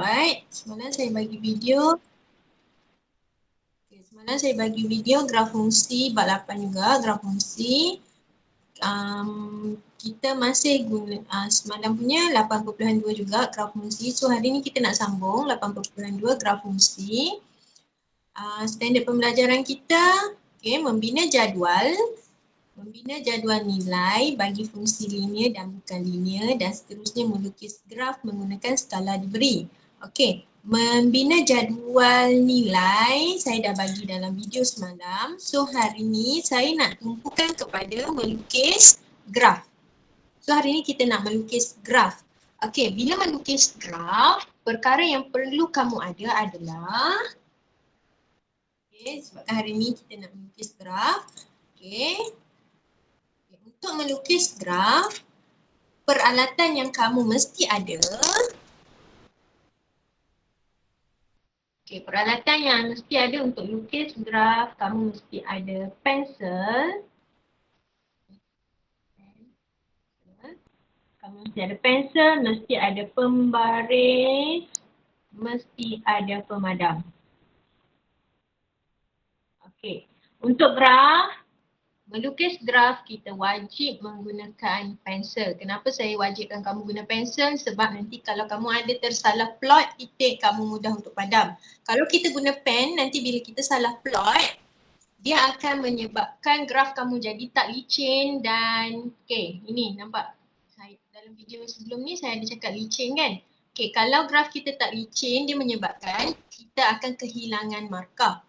buat. Semalam saya bagi video. Semalam saya bagi video graf fungsi bab 8 juga, graf fungsi. Kita masih guna semalam punya 8.2 juga graf fungsi. So hari ni kita nak sambung 8.2 graf fungsi. Standard pembelajaran kita, membina jadual nilai bagi fungsi linear dan bukan linear dan seterusnya melukis graf menggunakan skala diberi. Membina jadual nilai saya dah bagi dalam video semalam. So hari ni saya nak tumpukan kepada melukis graf. So hari ni kita nak melukis graf. Bila melukis graf, perkara yang perlu kamu ada adalah sebabkan hari ni kita nak melukis graf. Untuk melukis graf, peralatan yang kamu mesti ada. Peralatan yang mesti ada untuk lukis graf, kamu mesti ada pensel. Kamu mesti ada pensel, mesti ada pembaris, mesti ada pemadam. Untuk graf, melukis graf kita wajib menggunakan pensel. Kenapa saya wajibkan kamu guna pensel? Sebab nanti kalau kamu ada tersalah plot titik, kamu mudah untuk padam. Kalau kita guna pen, nanti bila kita salah plot, dia akan menyebabkan graf kamu jadi tak licin dan ini nampak saya dalam video sebelum ni saya ada cakap licin kan. Kalau graf kita tak licin, dia menyebabkan kita akan kehilangan markah.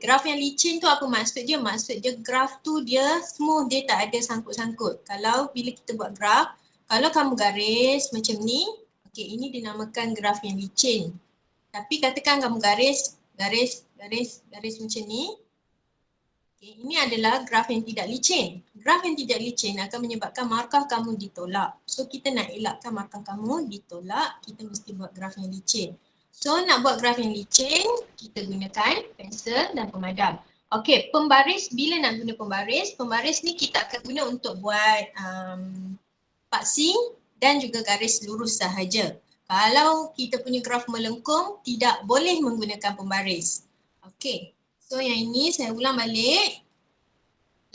Graf yang licin tu apa maksud dia? Maksud dia graf tu dia smooth, dia tak ada sangkut-sangkut. Kalau bila kita buat graf, kalau kamu garis macam ni, ini dinamakan graf yang licin. Tapi katakan kamu garis macam ni, ini adalah graf yang tidak licin. Graf yang tidak licin akan menyebabkan markah kamu ditolak. So kita nak elakkan markah kamu ditolak, kita mesti buat graf yang licin. So nak buat graf yang licin, kita gunakan pensel dan pemadam. Pembaris, bila nak guna pembaris? Pembaris ni kita akan guna untuk buat paksi dan juga garis lurus sahaja. Kalau kita punya graf melengkung, tidak boleh menggunakan pembaris. So yang ini saya ulang balik.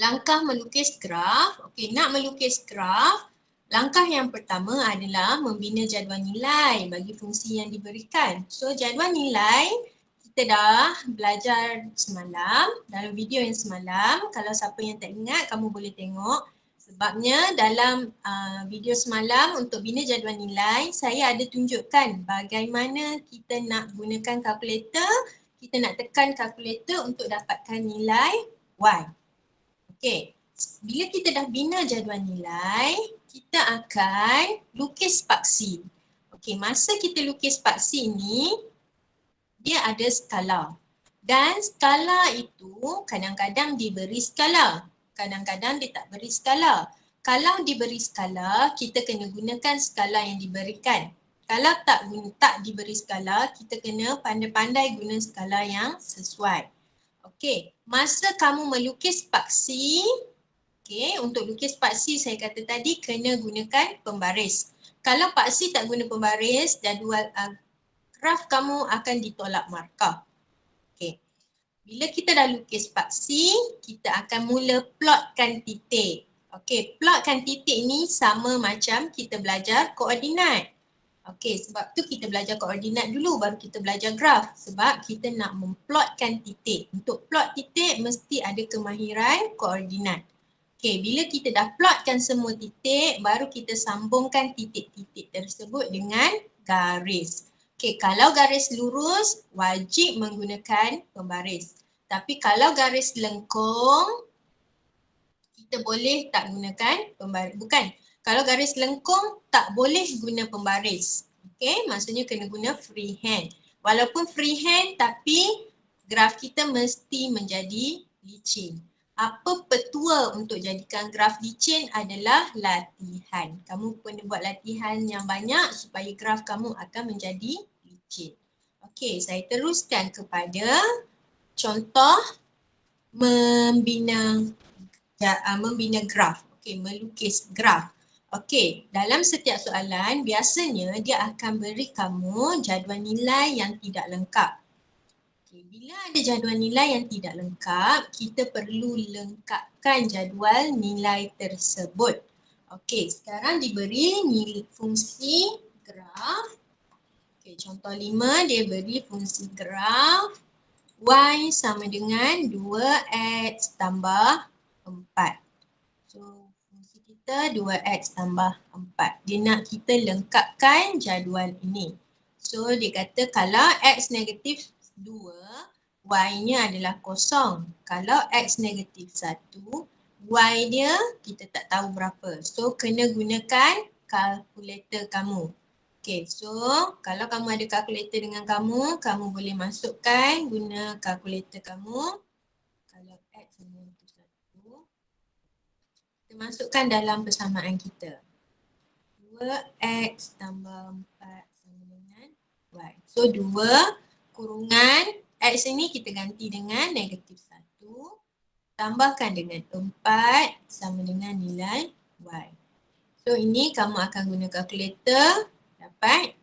Langkah melukis graf. Nak melukis graf, langkah yang pertama adalah membina jadual nilai bagi fungsi yang diberikan. So jadual nilai kita dah belajar semalam, dalam video yang semalam. Kalau siapa yang tak ingat, kamu boleh tengok. Sebabnya dalam video semalam untuk bina jadual nilai, saya ada tunjukkan bagaimana kita nak gunakan kalkulator. Kita nak tekan kalkulator untuk dapatkan nilai Y. Bila kita dah bina jadual nilai, kita akan lukis paksi. Masa kita lukis paksi ni, dia ada skala. Dan skala itu kadang-kadang diberi skala. Kadang-kadang dia tak beri skala. Kalau diberi skala, kita kena gunakan skala yang diberikan. Kalau tak diberi skala, kita kena pandai-pandai guna skala yang sesuai. Masa kamu melukis paksi, untuk lukis paksi saya kata tadi kena gunakan pembaris. Kalau paksi tak guna pembaris, jadual graf kamu akan ditolak markah. Bila kita dah lukis paksi, kita akan mula plotkan titik. Plotkan titik ni sama macam kita belajar koordinat. Sebab tu kita belajar koordinat dulu baru kita belajar graf. Sebab kita nak memplotkan titik. Untuk plot titik mesti ada kemahiran koordinat. Bila kita dah plotkan semua titik, baru kita sambungkan titik-titik tersebut dengan garis. Kalau garis lurus, wajib menggunakan pembaris. Tapi kalau garis lengkung, kita boleh tak gunakan pembaris. Kalau garis lengkung, tak boleh guna pembaris. Maksudnya kena guna freehand. Walaupun freehand, tapi graf kita mesti menjadi licin. Apa petua untuk jadikan graf licin adalah latihan. Kamu kena buat latihan yang banyak supaya graf kamu akan menjadi licin. Saya teruskan kepada contoh membina graf. Melukis graf. Okey, dalam setiap soalan biasanya dia akan beri kamu jadual nilai yang tidak lengkap. Okay, bila ada jadual nilai yang tidak lengkap, kita perlu lengkapkan jadual nilai tersebut. Okey, sekarang diberi nilai fungsi graf. Okey, contoh 5 dia beri fungsi graf y sama dengan 2x tambah 4. So, fungsi kita 2x tambah 4. Dia nak kita lengkapkan jadual ini. So, dia kata kalau x negatif 2, y-nya adalah kosong. Kalau x negatif 1, y dia kita tak tahu berapa. So, kena gunakan kalkulator kamu. Okay, so kalau kamu ada kalkulator dengan kamu, kamu boleh masukkan guna kalkulator kamu. Kalau x negatif 1, kita masukkan dalam persamaan kita. 2x tambah 4 sama dengan y. So 2 kurungan x ini kita ganti dengan negatif 1. Tambahkan dengan 4 sama dengan nilai y. So ini kamu akan guna kalkulator. Dapat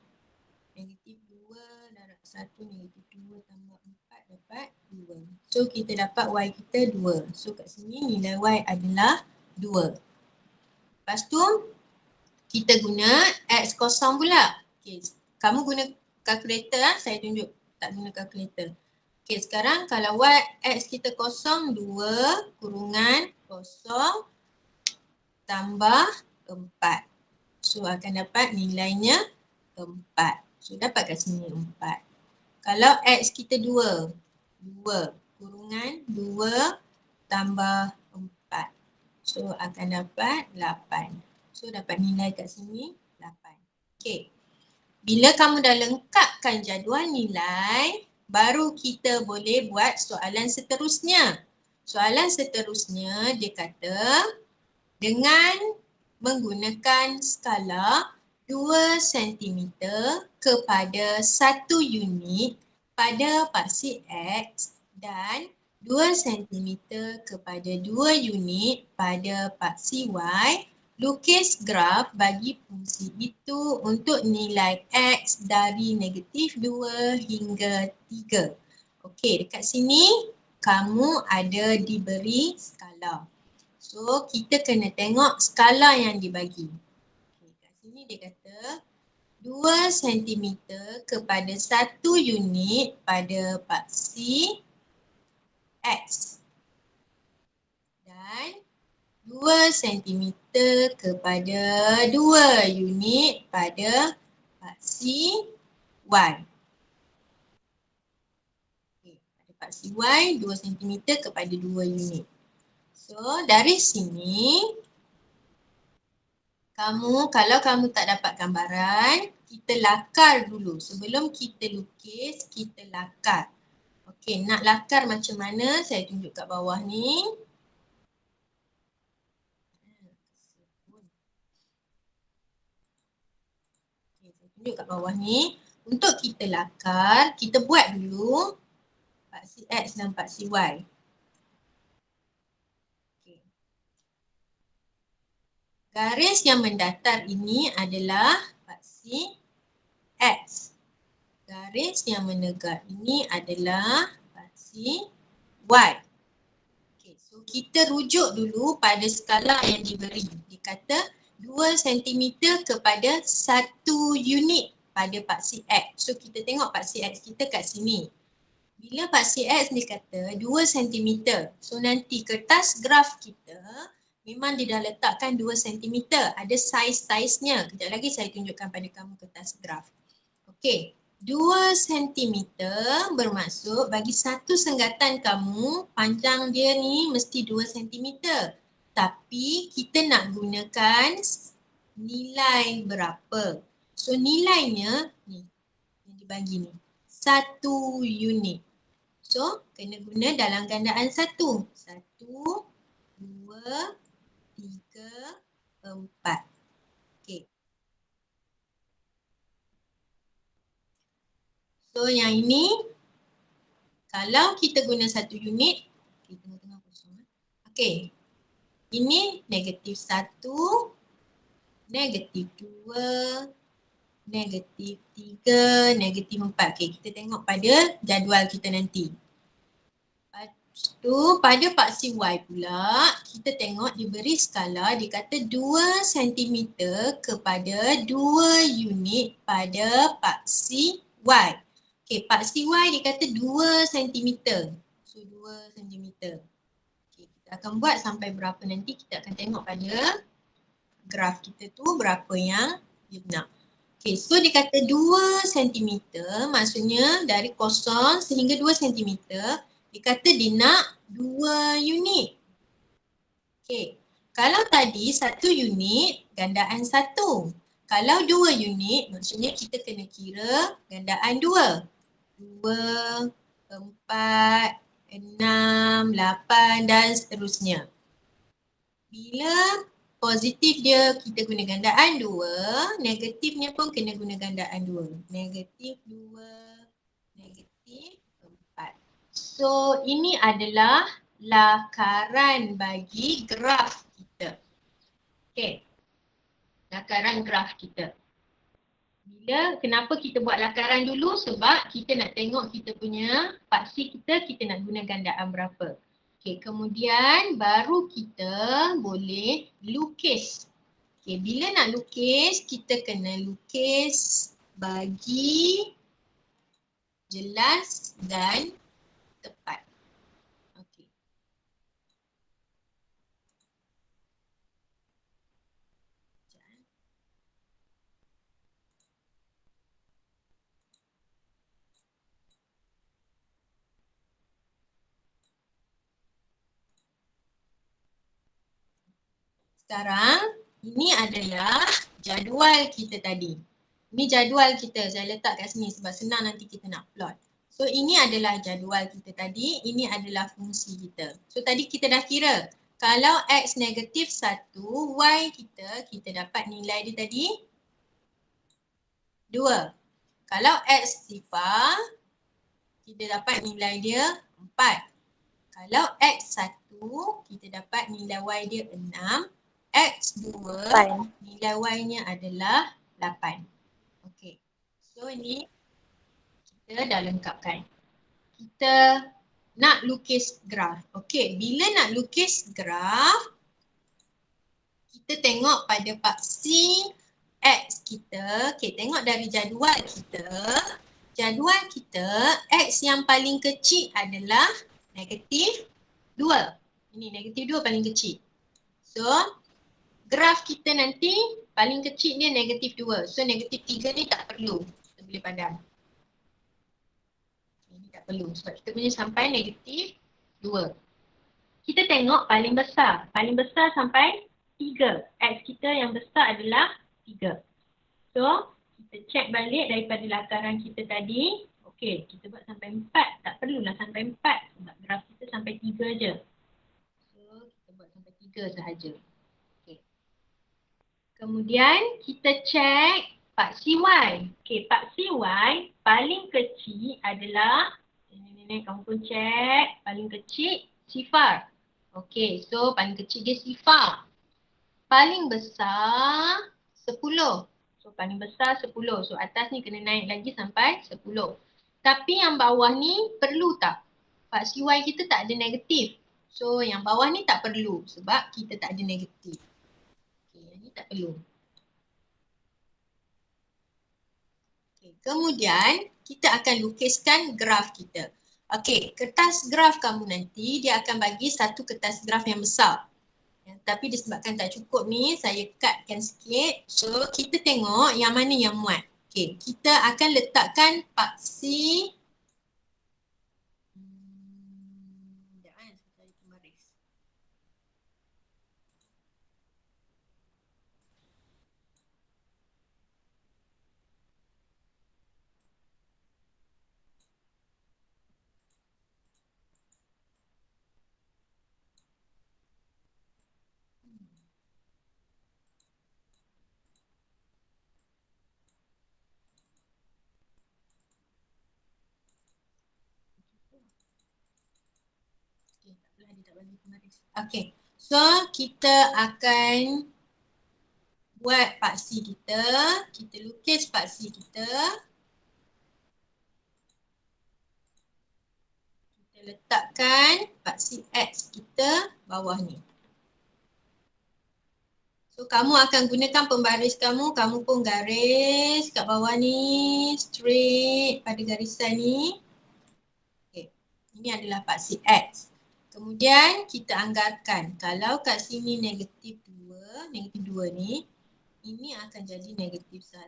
negatif 2 darab 1 negatif 2 tambah 4 dapat 2. So kita dapat y kita 2. So kat sini nilai y adalah 2. Lepas tu kita guna x kosong pula. Okay. Kamu guna kalkulator, saya tunjuk tak guna kalkulator. Okay, sekarang kalau y x kita kosong 2 kurungan kosong tambah 4. So akan dapat nilainya 4. So dapat kat sini 4. Kalau x kita 2 kurungan 2 tambah 4. So akan dapat 8. So dapat nilai kat sini 8. Okey. Bila kamu dah lengkapkan jadual nilai, baru kita boleh buat soalan seterusnya. Soalan seterusnya dia kata dengan menggunakan skala 2 cm kepada 1 unit pada paksi X dan 2 cm kepada 2 unit pada paksi Y, lukis graf bagi fungsi itu untuk nilai X dari negatif 2 hingga 3. Okey, dekat sini kamu ada diberi skala. So, kita kena tengok skala yang dibagi. Okay, kat sini dia kata 2 cm kepada 1 unit pada paksi X dan 2 cm kepada 2 unit pada paksi Y. Okay, pada paksi Y 2 cm kepada 2 unit. So, dari sini kalau kamu tak dapat gambaran, kita lakar dulu. Sebelum kita lukis, kita lakar. Okey, nak lakar macam mana? Saya tunjuk kat bawah ni. Okay, saya tunjuk kat bawah ni. Untuk kita lakar, kita buat dulu paksi X dan paksi Y. Garis yang mendatar ini adalah paksi X. Garis yang menegak ini adalah paksi Y. Okay, so kita rujuk dulu pada skala yang diberi. Dikata 2 cm kepada 1 unit pada paksi X. So kita tengok paksi X kita kat sini. Bila paksi X dikata 2 cm. So nanti kertas graf kita memang dia dah letakkan 2 cm. Ada saiz-saiznya. Kejap lagi saya tunjukkan pada kamu kertas graf. Okey. 2 cm bermaksud bagi satu senggatan kamu, panjang dia ni mesti 2 cm. Tapi kita nak gunakan nilai berapa. So nilainya ni, yang dibagi ni. 1 unit. So kena guna dalam gandaan 1. 1, 2, 3, 4. Okey. So yang ini, kalau kita guna 1 unit, okay, tengah-tengah kosong. Okey. Ini negatif 1, negatif 2, negatif 3, negatif 4. Okay, kita tengok pada jadual kita nanti. Lepas tu pada paksi Y pula, kita tengok diberi skala, dia kata 2 cm kepada 2 unit pada paksi Y. Okay, paksi Y dia kata 2 cm. So 2 cm. Okay, kita akan buat sampai berapa nanti kita akan tengok pada graf kita tu berapa yang dia nak. Okay, so dia kata 2 cm, maksudnya dari kosong sehingga 2 cm, dia kata dia nak 2 unit. Okay, kalau tadi 1 unit, gandaan 1. Kalau 2 unit, maksudnya kita kena kira gandaan 2. 2, 4, 6, 8 dan seterusnya. Bila positif dia kita guna gandaan 2, negatifnya pun kena guna gandaan 2. Negatif 2, negatif 4. So ini adalah lakaran bagi graf kita. Okay. Lakaran graf kita. Kenapa kita buat lakaran dulu? Sebab kita nak tengok kita punya paksi kita nak guna gandaan berapa. Okay, kemudian baru kita boleh lukis. Okay, bila nak lukis, kita kena lukis bagi jelas dan tepat. Okay. Sekarang, ini adalah jadual kita tadi. Ini jadual kita, saya letak kat sini sebab senang nanti kita nak plot. So ini adalah jadual kita tadi, ini adalah fungsi kita. So tadi kita dah kira, kalau X negatif 1, Y kita dapat nilai dia tadi 2. Kalau X sifar, kita dapat nilai dia 4. Kalau X1, kita dapat nilai Y dia 6. X2, nilai Y-nya adalah 8. Okey. So ini kita dah lengkapkan. Kita nak lukis graf. Okey, bila nak lukis graf, kita tengok pada paksi X kita. Okey, tengok dari jadual kita. Jadual kita, X yang paling kecil adalah negatif 2. Ini negatif 2 paling kecil. So, graf kita nanti paling kecil dia negatif 2. So negatif 3 ni tak perlu. Kita boleh padam. Ini tak perlu sebab kita punya sampai negatif 2. Kita tengok paling besar. Paling besar sampai 3. X kita yang besar adalah 3. So kita check balik daripada lakaran kita tadi. Okey, kita buat sampai 4. Tak perlulah sampai 4 sebab graf kita sampai 3 je. So kita buat sampai 3 sahaja. Kemudian kita cek paksi Y. Okey, paksi Y paling kecil adalah, nenek kamu pun cek, paling kecil sifar. Okey, so paling kecil dia sifar. Paling besar 10. So paling besar 10. So atas ni kena naik lagi sampai 10. Tapi yang bawah ni perlu tak? Paksi Y kita tak ada negatif. So yang bawah ni tak perlu sebab kita tak ada negatif. Tak perlu. Okay. Kemudian kita akan lukiskan graf kita. Okey, kertas graf kamu nanti dia akan bagi satu kertas graf yang besar. Ya, tapi disebabkan tak cukup ni, saya cutkan sikit. So kita tengok yang mana yang muat. Okey, kita akan letakkan paksi. Okey, so kita akan buat paksi kita. Kita lukis paksi kita. Kita letakkan paksi X kita bawah ni. So kamu akan gunakan pembaris kamu pun garis kat bawah ni, straight pada garisan ni. Okay. Ini adalah paksi X. Kemudian kita anggarkan kalau kat sini negatif 2 ni, ini akan jadi negatif 1,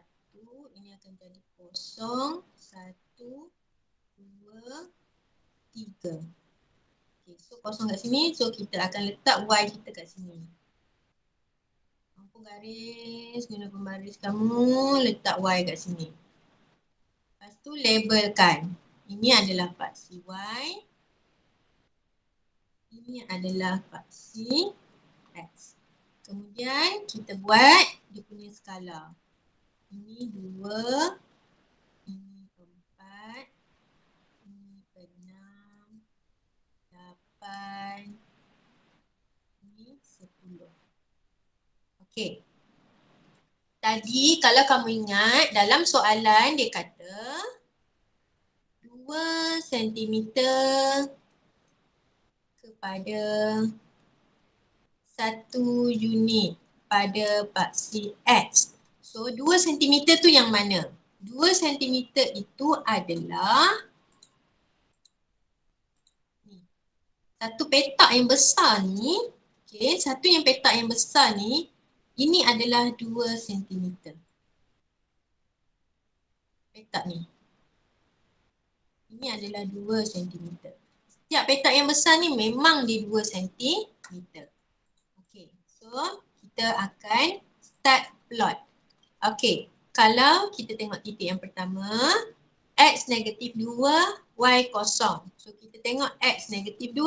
ini akan jadi kosong, 1, 2, 3. Okay, so kosong kat sini, so kita akan letak Y kita kat sini. Mampu garis, guna pembaris kamu, letak Y kat sini. Lepas tu labelkan. Ini adalah paksi Y. Ini adalah paksi X. Kemudian kita buat dia punya skala. Ini 2, ini 4, ini 6, 8, ini 10. Okey. Tadi kalau kamu ingat dalam soalan dia kata 2 cm kepada 1 unit pada paksi X. So 2 cm tu yang mana? 2 cm itu adalah satu petak yang besar ni. Okay, satu yang petak yang besar ni, ini adalah 2 cm. Petak ni. Ini adalah 2 cm. Setiap petak yang besar ni memang dia 2 cm. Okay, so kita akan start plot. Okay, kalau kita tengok titik yang pertama, X negatif 2, Y kosong. So kita tengok X negatif 2.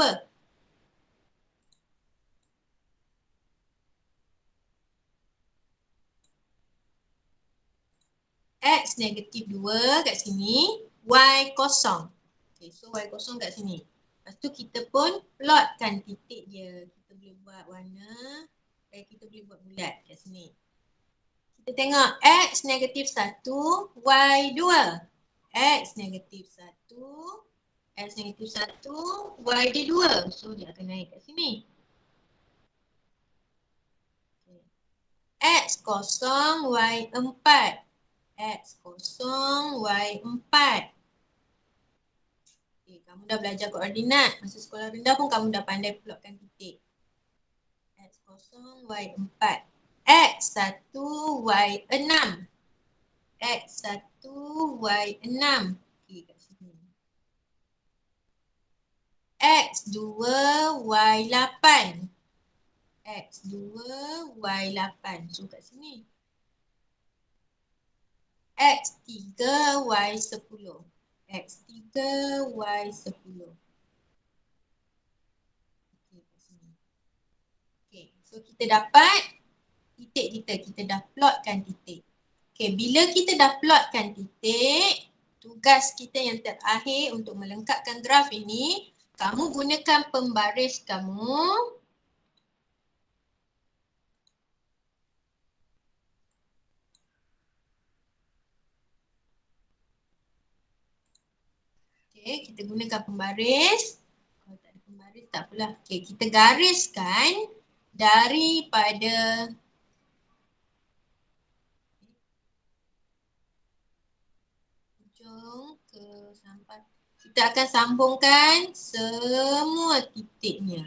X negatif 2 kat sini, Y kosong. Okay, so Y kosong kat sini. Lepas tu kita pun plotkan titik dia. Kita boleh buat warna, kita boleh buat bulat kat sini. Kita tengok X negatif 1, Y 2. X negatif 1, X negatif 1, Y dia 2. So dia akan naik kat sini. Okay. X kosong, Y 4. X kosong, Y 4. Okay, kamu dah belajar koordinat. Masa sekolah rendah pun kamu dah pandai plotkan titik. X kosong, Y 4. X 1, Y 6. X 1, Y 6. Okay, kat sini. X 2, Y 8. X 2, Y 8. So kat sini. X 3, Y 10. X 3, Y 10. Okay, kat sini. Okay, so kita dapat titik kita. Kita dah plotkan titik. Okay, bila kita dah plotkan titik, tugas kita yang terakhir untuk melengkapkan graf ini, kamu gunakan pembaris kamu. Okay, kita gunakan pembaris. Kalau tak ada pembaris, tak apalah. Okay, kita gariskan daripada ujung ke sampai. Kita akan sambungkan semua titiknya.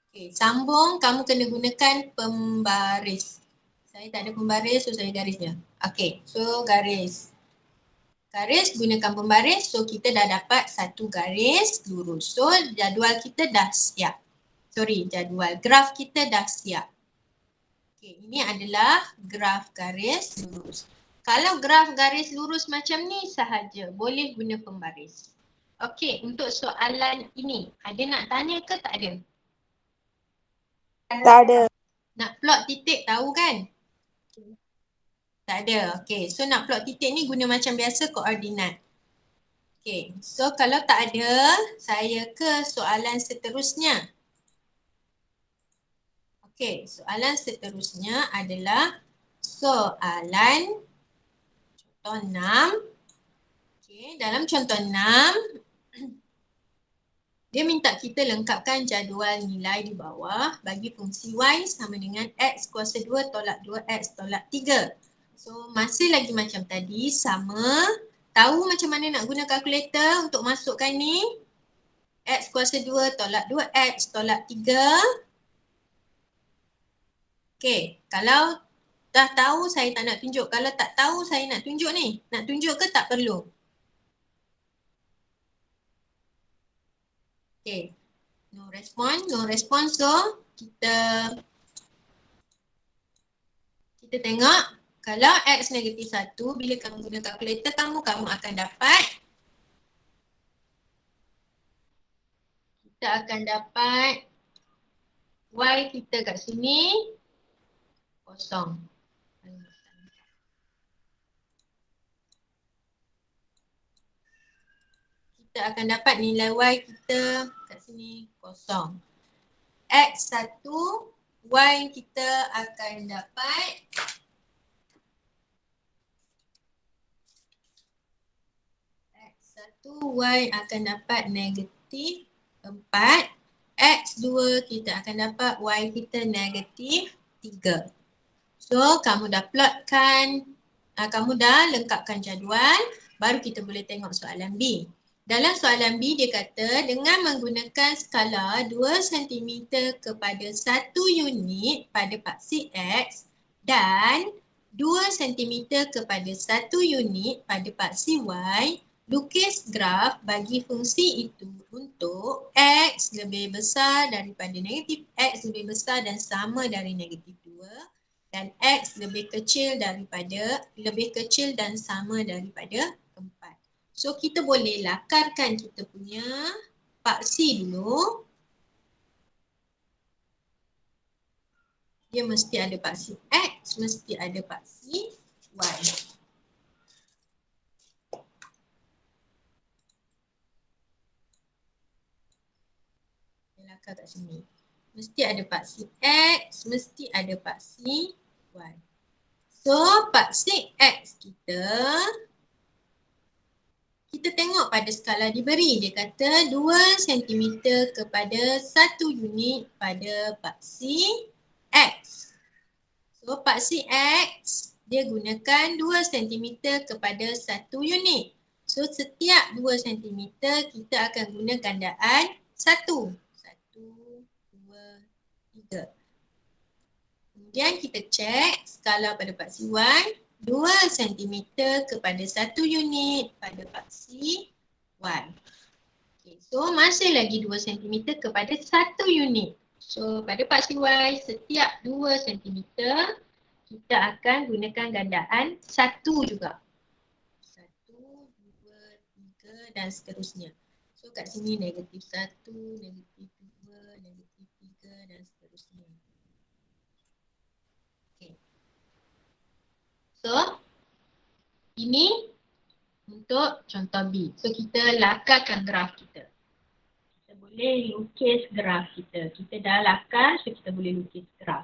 Okay, sambung, kamu kena gunakan pembaris. Saya tak ada pembaris, so saya garis je. Okay, so garis. Garis gunakan pembaris, so kita dah dapat satu garis lurus. So jadual kita dah siap. Graf kita dah siap. Okay, ini adalah graf garis lurus. Kalau graf garis lurus macam ni sahaja, boleh guna pembaris. Okay, untuk soalan ini, ada nak tanya ke tak ada? Tak ada. Nak plot titik tahu kan? Tak ada. Okay, so nak plot titik ni guna macam biasa koordinat. Okay, so kalau tak ada, saya ke soalan seterusnya. Okey, soalan seterusnya adalah soalan contoh 6. Okey, dalam contoh 6, dia minta kita lengkapkan jadual nilai di bawah bagi fungsi y sama dengan x kuasa 2 tolak 2x tolak 3. So, masih lagi macam tadi, sama. Tahu macam mana nak guna kalkulator untuk masukkan ni? X kuasa 2 tolak 2x tolak 3. Okey, kalau dah tahu saya tak nak tunjuk. Kalau tak tahu saya nak tunjuk ni. Nak tunjuk ke tak perlu? Okey. No respon, no respon. So, kita tengok. Kalau X negatif 1, bila kamu guna kalkulator kamu akan dapat. Kita akan dapat Y kita kat sini kosong. Kita akan dapat nilai Y kita kat sini kosong. X1, Y kita akan dapat X1, Y akan dapat negatif 4. X2 kita akan dapat Y kita negatif 3. So, kamu dah plotkan, kamu dah lengkapkan jadual, baru kita boleh tengok soalan B. Dalam soalan B dia kata dengan menggunakan skala 2 cm kepada 1 unit pada paksi X dan 2 cm kepada 1 unit pada paksi Y, lukis graf bagi fungsi itu untuk X lebih besar daripada negatif X lebih besar dan sama dari negatif 2 dan X lebih kecil dan sama daripada 4. So kita boleh lakarkan kita punya paksi dulu. Dia mesti ada paksi X, mesti ada paksi Y. Dia lakar kat sini. Mesti ada paksi X, mesti ada paksi Y. So paksi X kita tengok pada skala diberi. Dia kata 2 cm kepada 1 unit pada paksi X. So paksi X dia gunakan 2 cm kepada 1 unit. So setiap 2 cm kita akan guna gandaan 1. 1, 2, 3. Kemudian kita cek skala pada paksi Y. 2 cm kepada 1 unit pada paksi Y. Okay, so masih lagi 2 cm kepada 1 unit. So pada paksi Y setiap 2 cm kita akan gunakan gandaan 1 juga. 1, 2, 3 dan seterusnya. So kat sini negatif 1, negatif 2, negatif 3 dan seterusnya. So, ini untuk contoh B. So, kita lakarkan graf kita. Kita boleh lukis graf kita. Kita dah lakar, so kita boleh lukis graf.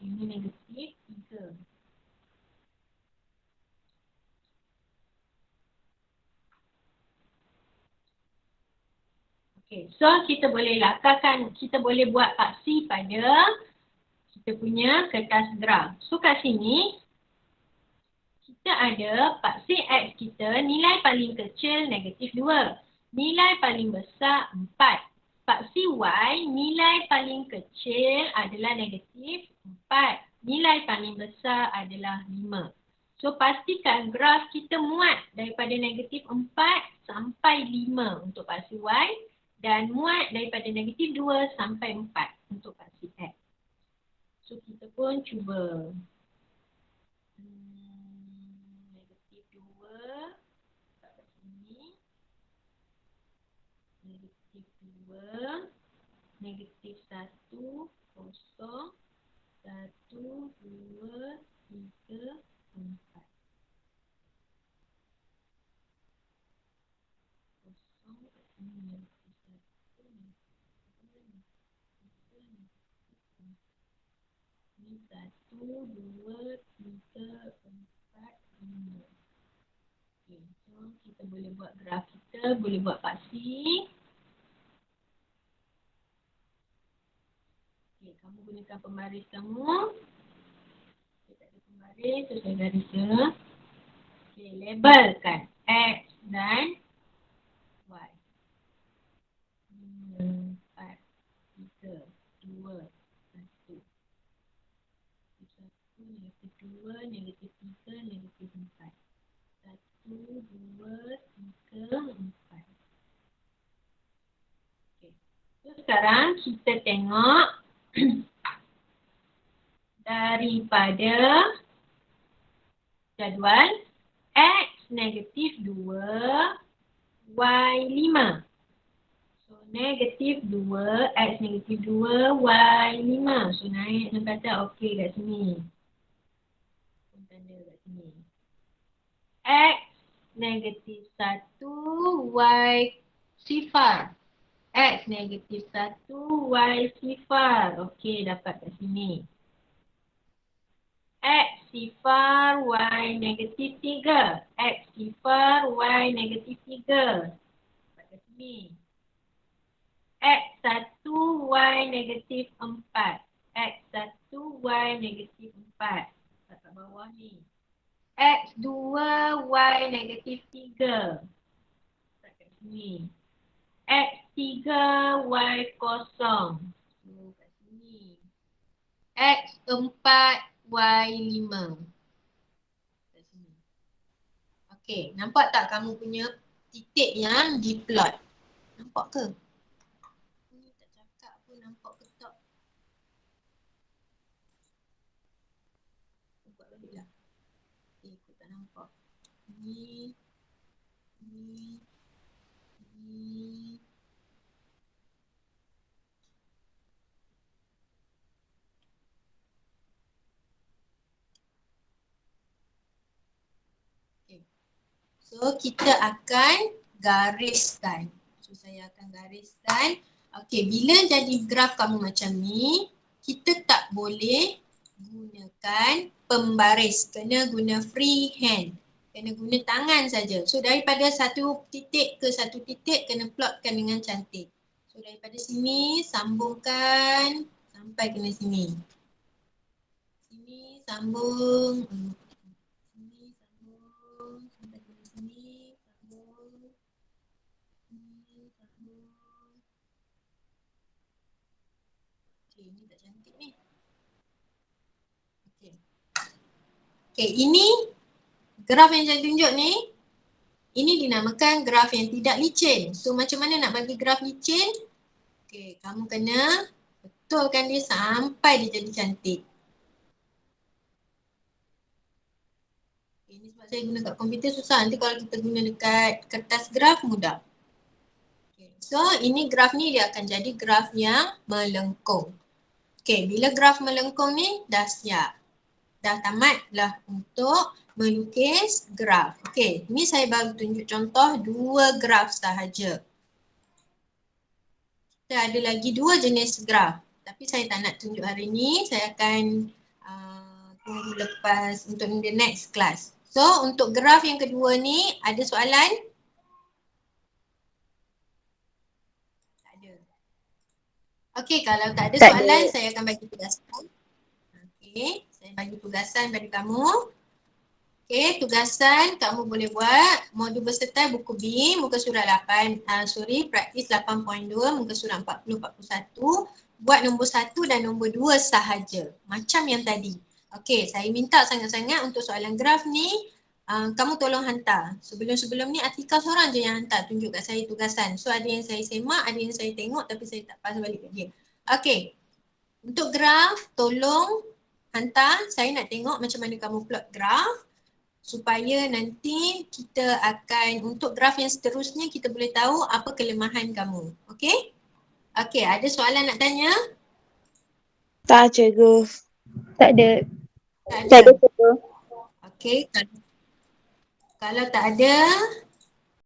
Ini negatif 3. Okay, so kita boleh lakarkan, kita boleh buat paksi pada kita punya kertas graf. So kat sini, kita ada paksi X kita, nilai paling kecil negatif 2. Nilai paling besar 4. Paksi Y, nilai paling kecil adalah negatif 4. Nilai paling besar adalah 5. So pastikan graf kita muat daripada negatif 4 sampai 5 untuk paksi Y. Dan muat daripada negatif 2 sampai 4 untuk paksi X. So kita pun cuba. Negatif 2 kat sini. Negatif 2. Negatif 1. Kosong. 1, 2, 3, 4. Kosong kat sini. Ini 1, 2, 3, 4, 5. Okay, so kita boleh buat graf kita, boleh buat paksi. Okay, kamu gunakan pembaris kamu. Okay, tak ada pembaris, so saya garis je. Okay, labelkan X dan Y. 4, 3, 2, 1. Negatif 2, negatif 3, negatif 4. 1, 2, 3, 4. Okay. So sekarang kita tengok daripada jadual X negatif 2, Y 5. So negatif 2, X negatif 2, Y 5. So naik sampai atas okey kat sini. Tanda kat sini. X negatif 1, Y sifar. X negatif 1, Y sifar. Okey, dapat kat sini. X sifar, Y negatif 3. X sifar, Y negatif 3. Dapat kat sini. X1, Y negatif 4. X1, Y negatif 4. Dapat kat bawah ni. X2, Y negatif 3. Dapat kat sini. X3, Y kosong. So, kat sini. X4, Y5. Kat sini. Okey, nampak tak kamu punya titik yang diplot? Nampak ke? Ni tak cakap pun nampak ke tak? Buat balik lah. Okay, aku tak nampak. Ni. Okay. So kita akan gariskan. So saya akan gariskan. Okay, bila jadi graf kamu macam ni, kita tak boleh gunakan pembaris. Kena guna freehand. Kena guna tangan saja. So daripada satu titik ke satu titik kena plotkan dengan cantik. So daripada sini sambungkan sampai kena sini. Sini sambung. Sini sambung sampai kena sini. Sambung. Sini sambung. Okay, ini tak cantik ni. Okay. Okay, ini graf yang saya tunjuk ni, ini dinamakan graf yang tidak licin. So macam mana nak bagi graf licin? Okay, kamu kena betulkan dia sampai dia jadi cantik. Okay, ini sebab saya guna kat komputer susah. Nanti kalau kita guna dekat kertas graf mudah. Okay, so ini graf ni dia akan jadi graf yang melengkung. Okay, bila graf melengkung ni dah siap. Dah tamatlah untuk melukis graf. Okey, ni saya baru tunjuk contoh 2 graf sahaja. Kita ada lagi 2 jenis graf. Tapi saya tak nak tunjuk hari ni. Saya akan tunggu lepas untuk the next class. So, untuk graf yang kedua ni, ada soalan? Tak ada. Okey, kalau tak ada soalan, saya akan bagi tugasan. Okey, saya bagi tugasan pada kamu. Okay, tugasan kamu boleh buat modul bersertai buku B, muka surat 8, praktis 8.2, muka surat 40-41. Buat nombor 1 dan nombor 2 sahaja, macam yang tadi. Okay, saya minta sangat-sangat untuk soalan graf ni, kamu tolong hantar. Sebelum-sebelum ni Atika seorang je yang hantar, tunjuk kat saya tugasan. So ada yang saya semak, ada yang saya tengok tapi saya tak pass balik kat dia. Okay, untuk graf tolong hantar, saya nak tengok macam mana kamu plot graf. Supaya nanti kita akan, untuk graf yang seterusnya kita boleh tahu apa kelemahan kamu. Okey? Okey, ada soalan nak tanya? Tak, cikgu. Tak ada. Tak Tak ada ada. apa. Okey, kalau tak ada,